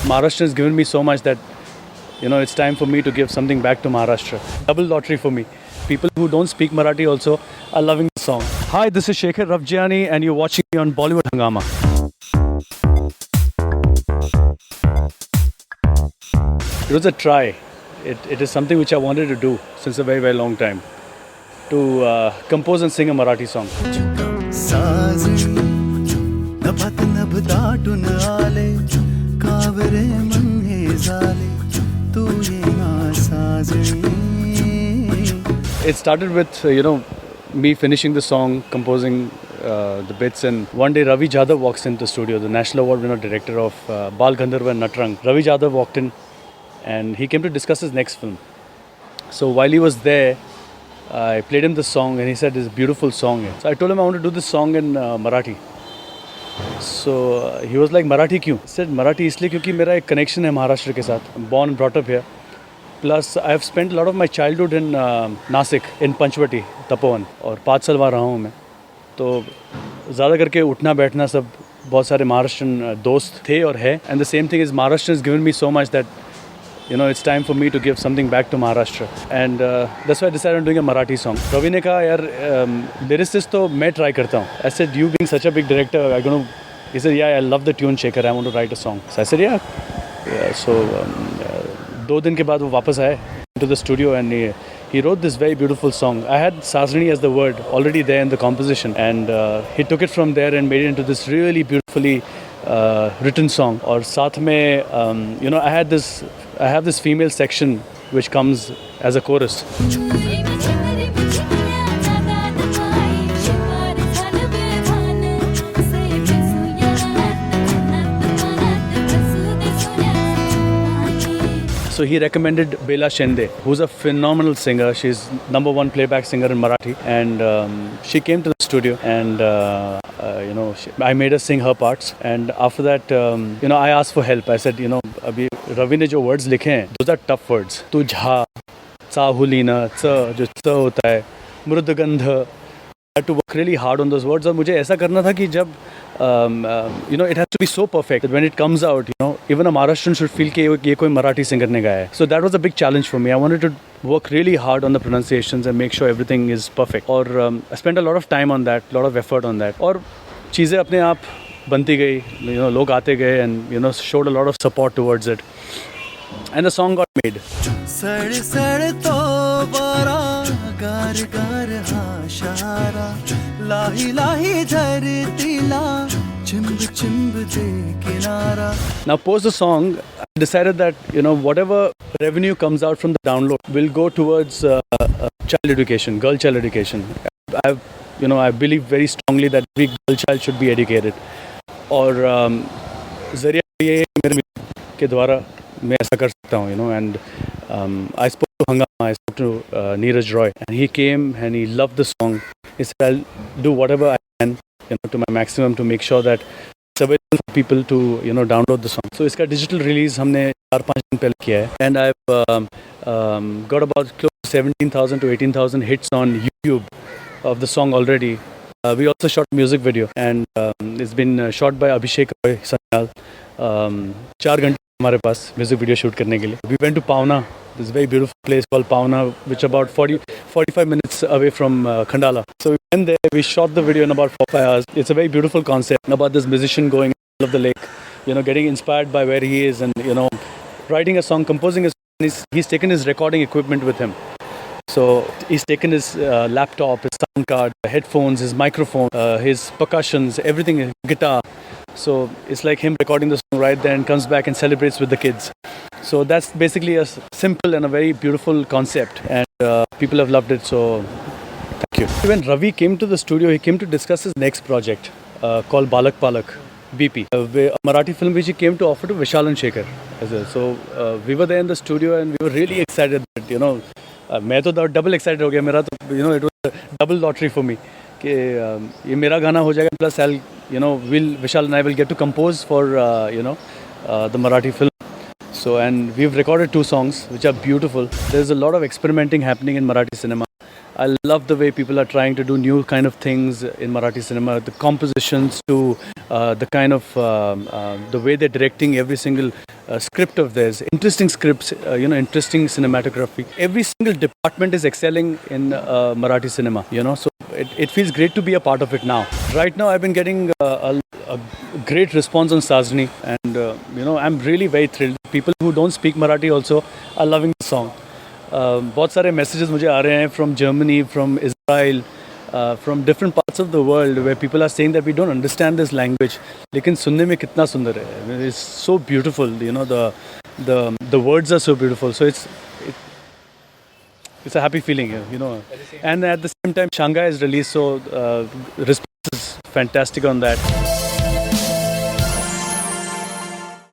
Maharashtra has given me so much that, it's time for me to give something back to Maharashtra. Double lottery for me. People who don't speak Marathi also are loving the song. Hi, this is Shekhar Rafjiani and you're watching me on Bollywood Hungama. It was a try. It is something which I wanted to do since a very, very long time. To compose and sing a Marathi song. It started with, me finishing the song, composing the bits, and one day Ravi Jadhav walks into the studio, the National Award winner director of Bal Gandharva and Natrang. Ravi Jadhav walked in and he came to discuss his next film. So while he was there, I played him the song and he said, it's a beautiful song. So I told him I want to do this song in Marathi. So he was like, Marathi क्यों? I said, Marathi इसलिए क्योंकि मेरा एक connection है महाराष्ट्र के साथ. I'm born and brought up here. Plus I have spent a lot of my childhood in Nasik, in Panchvati, Tapovan. और 5 साल वहाँ रहा हूँ मैं. तो ज़्यादा करके उठना बैठना सब बहुत सारे महाराष्ट्रन दोस्त थे और है. And the same thing is Maharashtra has given me so much that it's time for me to give something back to Maharashtra. And that's why I decided on doing a Marathi song. Ravi ne kaha, yaar, lyricist to main try karta hu. I said, you being such a big director, he said, yeah, I love the tune Shekhar, I want to write a song. So I said, yeah. So 2 दिन के बाद वो वापस आए into the studio and he wrote this very beautiful song. I had Sazrini as the word already there in the composition, and he took it from there and made it into this really beautifully written song. और साथ में, I have this female section which comes as a chorus. So he recommended Bela Shende, who's a phenomenal singer. She's #1 playback singer in Marathi, and she came to the studio, and I made her sing her parts. And after that, I asked for help. I said, अभी रवि ने जो words लिखे हैं, those are tough words. तुझा, चाहुलीना, च जो च होता है, मृदगंध. I had to work really hard on those words. और मुझे ऐसा करना था कि जब it has to be so perfect that when it comes out, even a Maharashtrian should feel कि ये कोई मराठी singer ने गाया है. So that was a big challenge for me. I wanted to work really hard on the pronunciations and make sure everything is perfect. और I spent a lot of time on that, a lot of effort on that. और चीज़ें अपने आप बनती गई, लोग आते गए, and showed a lot of support towards it. And the song got made. Now post the song, I decided that whatever revenue comes out from the download will go towards child education, girl child education. I believe very strongly that every girl child should be educated. और ज़रिया ये मेरे के द्वारा मैं ऐसा कर सकता हूँ, and I spoke to Hungama, I spoke to Neeraj Roy, and he came and he loved the song. He said, I'll do whatever I can, to my maximum to make sure that it's available for people to, download the song. So इसका digital release हमने 4-5 दिन पहले किया है, and I've got about close to 17,000 to 18,000 hits on YouTube of the song already. We also shot a music video, and it's been shot by Abhishek Roy Sanyal. 4 घंटे हमारे पास music video shoot करने के लिए. We went to Pauna, this very beautiful place called Pauna, which is about 45 minutes away from Khandala. So we went there, we shot the video in about 4-5 hours. It's a very beautiful concept about this musician going in the middle of the lake, getting inspired by where he is, and writing a song, composing a song. He's taken his recording equipment with him. So he's taken his laptop, his sound card, headphones, his microphone, his percussions, everything, his guitar. So it's like him recording the song right there and comes back and celebrates with the kids. So that's basically a simple and a very beautiful concept, and people have loved it, so thank you. When Ravi came to the studio, he came to discuss his next project called Balak Palak, BP, a Marathi film which he came to offer to Vishal and Shekhar as well. So we were there in the studio and we were really excited that, मैं तो double excited हो गया. मेरा तो it was double lottery for me कि ये मेरा गाना हो जाएगा, plus Vishal and I will get to compose for the Marathi film. So, and we've recorded 2 songs which are beautiful. There's a lot of experimenting happening in Marathi cinema. I love the way people are trying to do new kind of things in Marathi cinema. The compositions to the kind of the way they're directing every single script of theirs. Interesting scripts, interesting cinematography. Every single department is excelling in Marathi cinema. So it feels great to be a part of it now. Right now, I've been getting a great response on Sajni, and I'm really very thrilled. People who don't speak Marathi also are loving the song. बहुत सारे messages मुझे आ रहे हैं from Germany, from Israel, from different parts of the world where people are saying that we don't understand this language. लेकिन सुनने में कितना सुंदर है. It's so beautiful. The words are so beautiful. So it's a happy feeling, And at the same time, Shanghai is released, so response is fantastic on that.